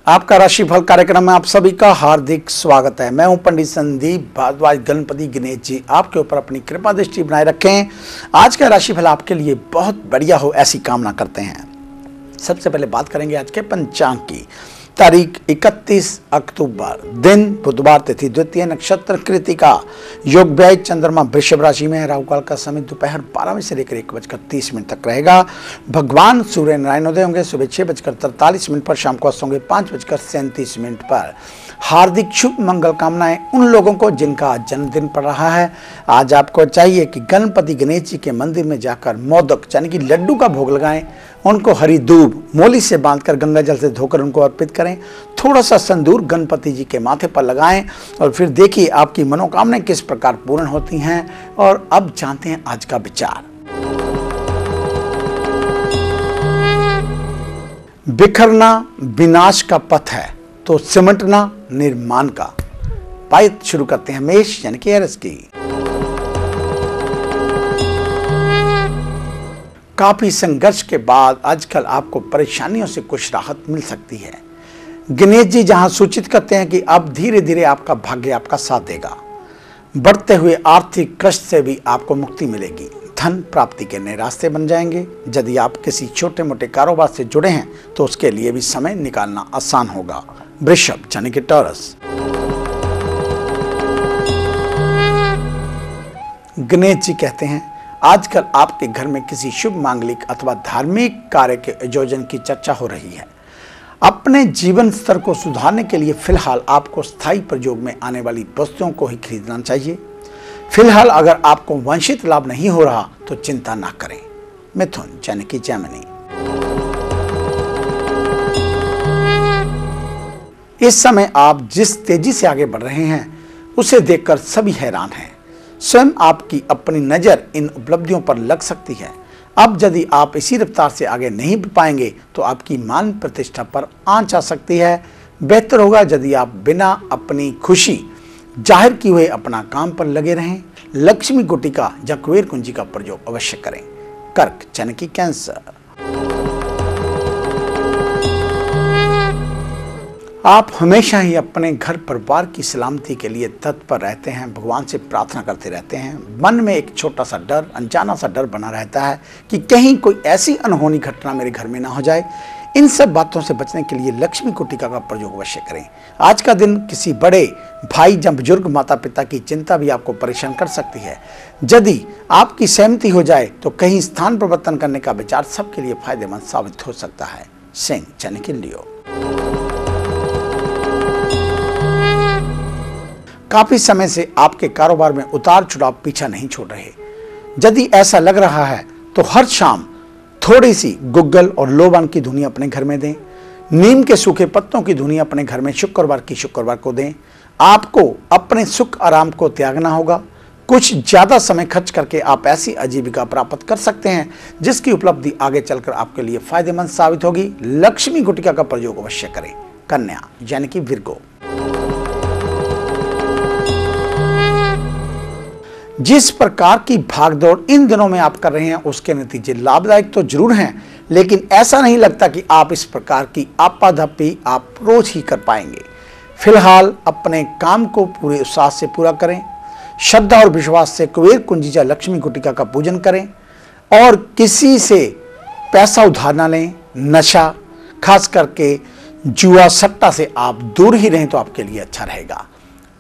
आपका राशिफल कार्यक्रम में आप सभी का हार्दिक स्वागत है। मैं हूं पंडित संदीप भारद्वाज। गणपति गणेश जी आपके ऊपर अपनी कृपा दृष्टि बनाए रखें। आज का राशिफल आपके लिए बहुत बढ़िया हो, ऐसी कामना करते हैं। सबसे पहले बात करेंगे आज के पंचांग की। तारीख 31 अक्टूबर, दिन बुधवार, तिथि द्वितीय, नक्षत्र कृतिका, योग व्यय चंद्रमा वृषभ राशि में है। राहु काल का समय दोपहर 12 बजे से लेकर 1:30 तक रहेगा। भगवान सूर्य नारायण उदय होंगे सुबह 6:43 पर, शाम को अस्त होंगे 5:37 पर। हार्दिक शुभ मंगल कामनाएं उन लोगों को जिनका आज जन्मदिन पड़ रहा है। आज आपको चाहिए कि गणपति गणेश जी के मंदिर में जाकर मोदक यानी कि लड्डू का भोग लगाएं। उनको हरी दूब मोली से बांधकर गंगा जल से धोकर उनको अर्पित करें। थोड़ा सा संदूर गणपति जी के माथे पर लगाएं और फिर देखिए आपकी मनोकामनाएं किस प्रकार पूर्ण होती हैं। और अब जानते हैं आज का विचार। बिखरना विनाश का पथ है तो सिमटना निर्माण का। बात शुरू करते हैं मेष यानी कि एरिस की। काफी संघर्ष के बाद आजकल आपको परेशानियों से कुछ राहत मिल सकती है। गणेश जी जहां सूचित करते हैं कि अब धीरे धीरे आपका भाग्य आपका साथ देगा। बढ़ते हुए आर्थिक कष्ट से भी आपको मुक्ति मिलेगी। धन प्राप्ति के नए रास्ते बन जाएंगे। यदि आप किसी छोटे मोटे कारोबार से जुड़े हैं तो उसके लिए भी समय निकालना आसान होगा। वृषभ यानी कि टॉरस। गणेश जी कहते हैं आजकल आपके घर में किसी शुभ मांगलिक अथवा धार्मिक कार्य के आयोजन की चर्चा हो रही है। अपने जीवन स्तर को सुधारने के लिए फिलहाल आपको स्थायी प्रयोग में आने वाली वस्तुओं को ही खरीदना चाहिए। फिलहाल अगर आपको वांछित लाभ नहीं हो रहा तो चिंता ना करें। मिथुन यानी कि जैमिनी। इस समय आप जिस तेजी से आगे बढ़ रहे हैं उसे देखकर सभी हैरान हैं। स्वयं आपकी अपनी नजर इन उपलब्धियों पर लग सकती है। अब यदि आप इसी रफ्तार से आगे नहीं बढ़ पाएंगे तो आपकी मान प्रतिष्ठा पर आंच आ सकती है। बेहतर होगा यदि आप बिना अपनी खुशी जाहिर किए हुए अपना काम पर लगे रहें। लक्ष्मी गुटिका या कुबेर कुंजी का प्रयोग अवश्य करें। कर्क यानी कि कैंसर। आप हमेशा ही अपने घर परिवार की सलामती के लिए तत्पर रहते हैं, भगवान से प्रार्थना करते रहते हैं। मन में एक छोटा सा डर, अनजाना सा डर बना रहता है कि कहीं कोई ऐसी अनहोनी घटना मेरे घर में ना हो जाए। इन सब बातों से बचने के लिए लक्ष्मी कुटिका का प्रयोग अवश्य करें। आज का दिन किसी बड़े भाई या बुजुर्ग माता पिता की चिंता भी आपको परेशान कर सकती है। यदि आपकी सहमति हो जाए तो कहीं स्थान परिवर्तन करने का विचार सबके लिए फायदेमंद साबित हो सकता है। सिंह यानी कि लियो। काफी समय से आपके कारोबार में उतार चढ़ाव पीछा नहीं छोड़ रहे। यदि ऐसा लग रहा है तो हर शाम थोड़ी सी गुग्गल और लोबान की धुनी अपने घर में दें। नीम के सूखे पत्तों की धुनी अपने घर में शुक्रवार को दें। आपको अपने सुख आराम को त्यागना होगा। कुछ ज्यादा समय खर्च करके आप ऐसी आजीविका प्राप्त कर सकते हैं जिसकी उपलब्धि आगे चलकर आपके लिए फायदेमंद साबित होगी। लक्ष्मी गुटिका का प्रयोग अवश्य करें। कन्या यानी कि विर्गो। जिस प्रकार की भागदौड़ इन दिनों में आप कर रहे हैं उसके नतीजे लाभदायक तो जरूर हैं, लेकिन ऐसा नहीं लगता कि आप इस प्रकार की आपाधापी आप रोज ही कर पाएंगे। फिलहाल अपने काम को पूरे उत्साह से पूरा करें। श्रद्धा और विश्वास से कुबेर कुंजी या लक्ष्मी गुटिका का पूजन करें और किसी से पैसा उधार ना लें। नशा, खास करके जुआ सट्टा से आप दूर ही रहें तो आपके लिए अच्छा रहेगा।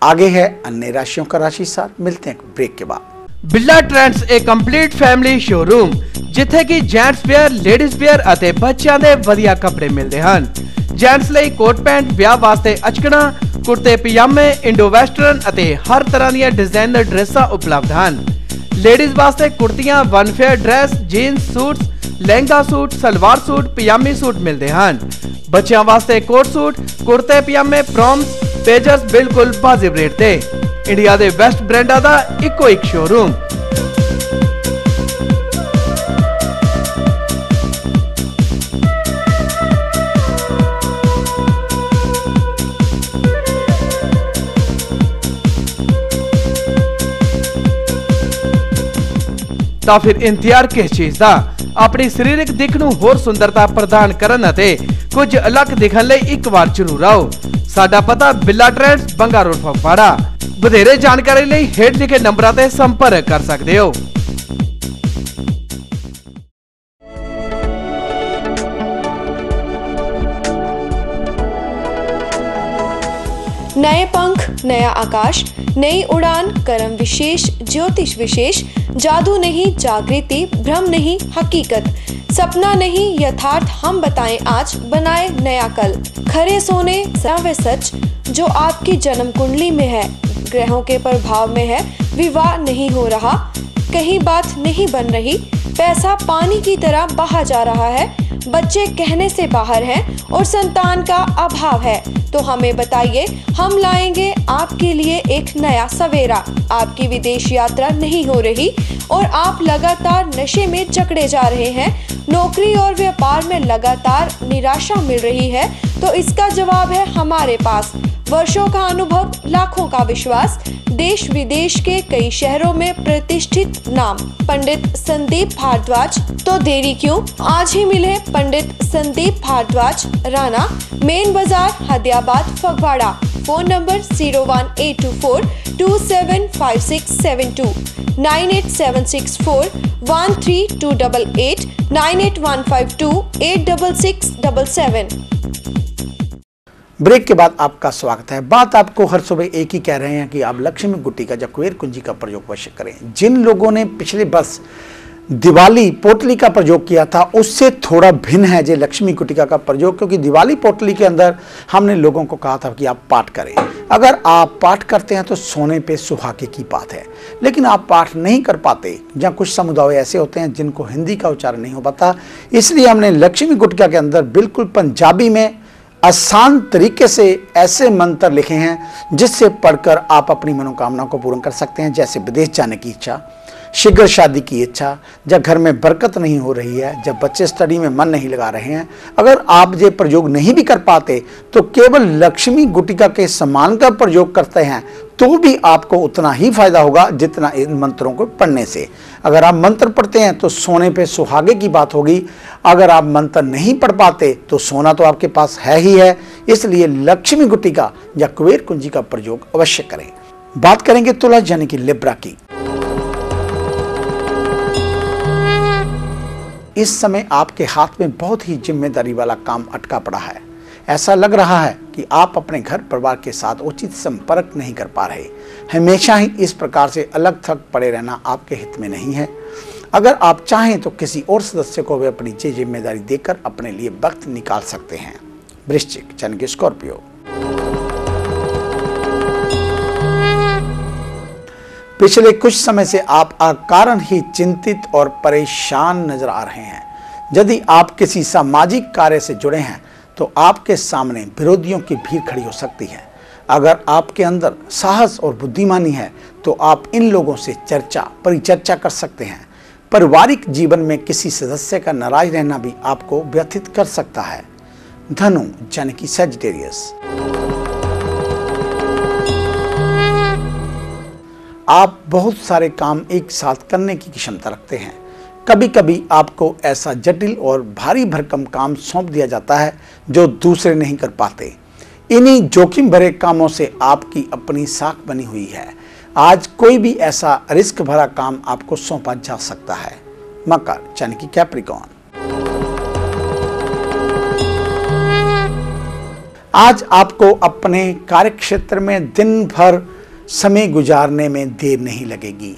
आगे है अन्य राशियों का राशि सार। मिलते हैं ब्रेक के बाद। बिरला ट्रेंड्स एक कंप्लीट फैमिली शोरूम जिथे कि जेंट्स वेयर, लेडीज वेयर ਅਤੇ ਬੱਚਿਆਂ ਦੇ ਵਧੀਆ ਕੱਪੜੇ ਮਿਲਦੇ ਹਨ। जेंट्स ਲਈ ਕੋਟ ਪੈਂਟ, ਵਿਆਹ ਵਾਸਤੇ ਅਚਕਣਾ, ਕੁੜਤੇ ਪਜਾਮੇ, ਇੰਡੋ ਵੈਸਟਰਨ ਅਤੇ ਹਰ ਤਰ੍ਹਾਂ ਦੀਆਂ ਡਿਜ਼ਾਈਨਰ ਡਰੈਸਾਂ ਉਪਲਬਧ ਹਨ। ਲੇਡੀਜ਼ ਵਾਸਤੇ ਕੁੜਤੀਆਂ, one fair dress, jeans suits, lehenga suit, salwar suit, ਪਜਾਮੀ ਸੂਟ ਮਿਲਦੇ ਹਨ। ਬੱਚਿਆਂ ਵਾਸਤੇ ਕੋਟ ਸੂਟ, ਕੁੜਤੇ ਪਜਾਮੇ, ਪ੍ਰੋਮਸ, पेजर्स बिल्कुल वाजिब रेट ते। इंडिया दे बेस्ट ब्रांडा दा इको एक शोरूम। तो फिर इंतजार किस चीज का? अपनी सरीरक दिख नूं होर सुंदरता प्रदान करन अते ਕੁਝ ਅਲੱਗ ਦਿਖਣ ਲਈ ਇੱਕ ਵਾਰ ਜ਼ਰੂਰ ਆਓ। ਸਾਡਾ ਪਤਾ ਬਿੱਲਾ ਟ੍ਰੈਂਡਸ, ਬੰਗਾ ਰੋਡ, ਫਗਵਾੜਾ। ਵਧੇਰੇ ਜਾਣਕਾਰੀ ਲਈ ਹੇਠ ਲਿਖੇ ਨੰਬਰਾਂ ਤੇ ਸੰਪਰਕ ਕਰ ਸਕਦੇ ਹੋ। नए पंख, नया आकाश, नई उड़ान, कर्म विशेष, ज्योतिष विशेष, जादू नहीं जागृति, भ्रम नहीं हकीकत, सपना नहीं यथार्थ, हम बताएं आज, बनाए नया कल। खरे सोने व सच जो आपकी जन्म कुंडली में है, ग्रहों के प्रभाव में है, विवाह नहीं हो रहा, कहीं बात नहीं बन रही, पैसा पानी की तरह बहा जा रहा है, बच्चे कहने से बाहर हैं और संतान का अभाव है, तो हमें बताइए, हम लाएंगे आपके लिए एक नया सवेरा। आपकी विदेश यात्रा नहीं हो रही और आप लगातार नशे में जकड़े जा रहे हैं, नौकरी और व्यापार में लगातार निराशा मिल रही है, तो इसका जवाब है हमारे पास। वर्षों का अनुभव, लाखों का विश्वास, देश विदेश के कई शहरों में प्रतिष्ठित नाम पंडित संदीप भारद्वाज। तो देरी क्यों, आज ही मिले Pandit Sandeep Bhardwaj, Rana, main Bazaar, Hadiabad, Phagwara. Phone number 01824 275672, 98764 13288, 98152 86677। Break के बाद आपका स्वागत है। बात आपको हर सुबह एक ही कह रहे हैं कि आप लक्ष्मी गुट्टिका या कुबेर कुंजी का प्रयोग अवश्य करें। जिन लोगों ने पिछले वर्ष दिवाली पोटली का प्रयोग किया था उससे थोड़ा भिन्न है ये लक्ष्मी गुट्टिका का प्रयोग, क्योंकि दिवाली पोटली के अंदर हमने लोगों को कहा था कि आप पाठ करें। अगर आप पाठ करते हैं तो सोने पे सुहागे की बात है, लेकिन आप पाठ नहीं कर पाते या कुछ समुदाय ऐसे होते हैं जिनको हिंदी का उच्चारण नहीं हो पाता, इसलिए हमने लक्ष्मी गुट्टिका के अंदर बिल्कुल पंजाबी में आसान तरीके से ऐसे मंत्र लिखे हैं जिससे पढ़कर आप अपनी मनोकामना को पूर्ण कर सकते हैं, जैसे विदेश जाने की इच्छा, शीघ्र शादी की इच्छा, जब घर में बरकत नहीं हो रही है, जब बच्चे स्टडी में मन नहीं लगा रहे हैं। अगर आप ये प्रयोग नहीं भी कर पाते तो केवल लक्ष्मी गुट्टिका के समान का प्रयोग करते हैं तो भी आपको उतना ही फायदा होगा जितना इन मंत्रों को पढ़ने से। अगर आप मंत्र पढ़ते हैं तो सोने पे सुहागे की बात होगी, अगर आप मंत्र नहीं पढ़ पाते तो सोना तो आपके पास है ही है, इसलिए लक्ष्मी गुट्टिका या कुबेर कुंजी का प्रयोग अवश्य करें। बात करेंगे तुला यानी कि लिब्रा की। इस समय आपके हाथ में बहुत ही जिम्मेदारी वाला काम अटका पड़ा है। ऐसा लग रहा है कि आप अपने घर परिवार के साथ उचित संपर्क नहीं कर पा रहे। हमेशा ही इस प्रकार से अलग थलग पड़े रहना आपके हित में नहीं है। अगर आप चाहें तो किसी और सदस्य को भी अपनी जिम्मेदारी देकर अपने लिए वक्त निकाल सकते हैं। वृश्चिक यानी कि स्कॉर्पियो। पिछले कुछ समय से आप अकारण ही चिंतित और परेशान नजर आ रहे हैं। यदि आप किसी सामाजिक कार्य से जुड़े हैं तो आपके सामने विरोधियों की भीड़ खड़ी हो सकती है। अगर आपके अंदर साहस और बुद्धिमानी है तो आप इन लोगों से परिचर्चा कर सकते हैं। पारिवारिक जीवन में किसी सदस्य का नाराज रहना भी आपको व्यथित कर सकता है। धनु यानी कि सैजिटेरियस। आप बहुत सारे काम एक साथ करने की क्षमता रखते हैं। कभी कभी आपको ऐसा जटिल और भारी भरकम काम सौंप दिया जाता है जो दूसरे नहीं कर पाते। इन्हीं जोखिम भरे कामों से आपकी अपनी साख बनी हुई है। आज कोई भी ऐसा रिस्क भरा काम आपको सौंपा जा सकता है। मकर यानी कि कैप्रिकॉर्न। आज आपको अपने कार्यक्षेत्र में दिन भर समय गुजारने में देर नहीं लगेगी।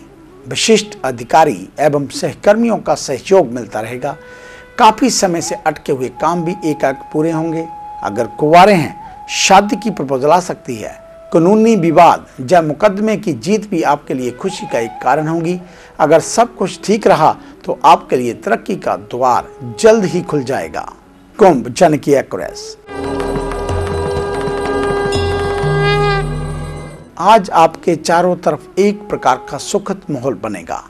विशिष्ट अधिकारी एवं सहकर्मियों का सहयोग मिलता रहेगा। काफी समय से अटके हुए काम भी एकाएक पूरे होंगे। अगर कुंवारे हैं, शादी की प्रपोजल आ सकती है। कानूनी विवाद या मुकदमे की जीत भी आपके लिए खुशी का एक कारण होगी। अगर सब कुछ ठीक रहा तो आपके लिए तरक्की का द्वार जल्द ही खुल जाएगा। कुंभ यानी कि एक्वेरियस। आज आपके चारों तरफ एक प्रकार का सुखद माहौल बनेगा।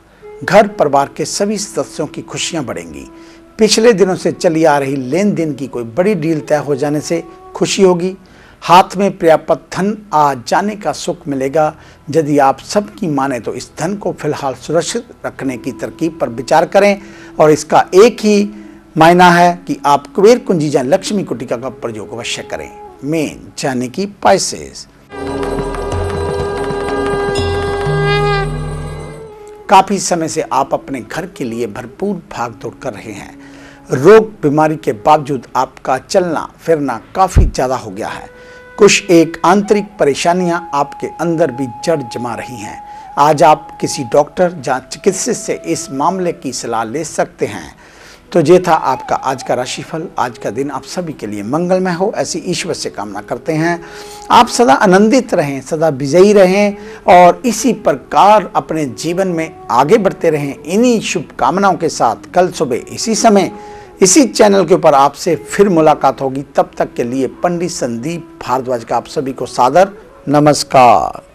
घर परिवार के सभी सदस्यों की खुशियां बढ़ेंगी। पिछले दिनों से चली आ रही लेन देन की कोई बड़ी डील तय हो जाने से खुशी होगी। हाथ में पर्याप्त धन आ जाने का सुख मिलेगा। यदि आप सबकी माने तो इस धन को फिलहाल सुरक्षित रखने की तरकीब पर विचार करें और इसका एक ही मायना है कि आप कुबेर कुंजी या लक्ष्मी कुटिका का प्रयोग अवश्य करें। मेन यानी कि पाइसेस, काफी समय से आप अपने घर के लिए भरपूर भागदौड़ कर रहे हैं। रोग बीमारी के बावजूद आपका चलना फिरना काफी ज्यादा हो गया है। कुछ एक आंतरिक परेशानियां आपके अंदर भी जड़ जमा रही हैं। आज आप किसी डॉक्टर या चिकित्सक से इस मामले की सलाह ले सकते हैं। तो ये था आपका आज का राशिफल। आज का दिन आप सभी के लिए मंगलमय हो, ऐसी ईश्वर से कामना करते हैं। आप सदा आनंदित रहें, सदा विजयी रहें और इसी प्रकार अपने जीवन में आगे बढ़ते रहें। इन्हीं शुभकामनाओं के साथ कल सुबह इसी समय इसी चैनल के ऊपर आपसे फिर मुलाकात होगी। तब तक के लिए पंडित संदीप भारद्वाज का आप सभी को सादर नमस्कार।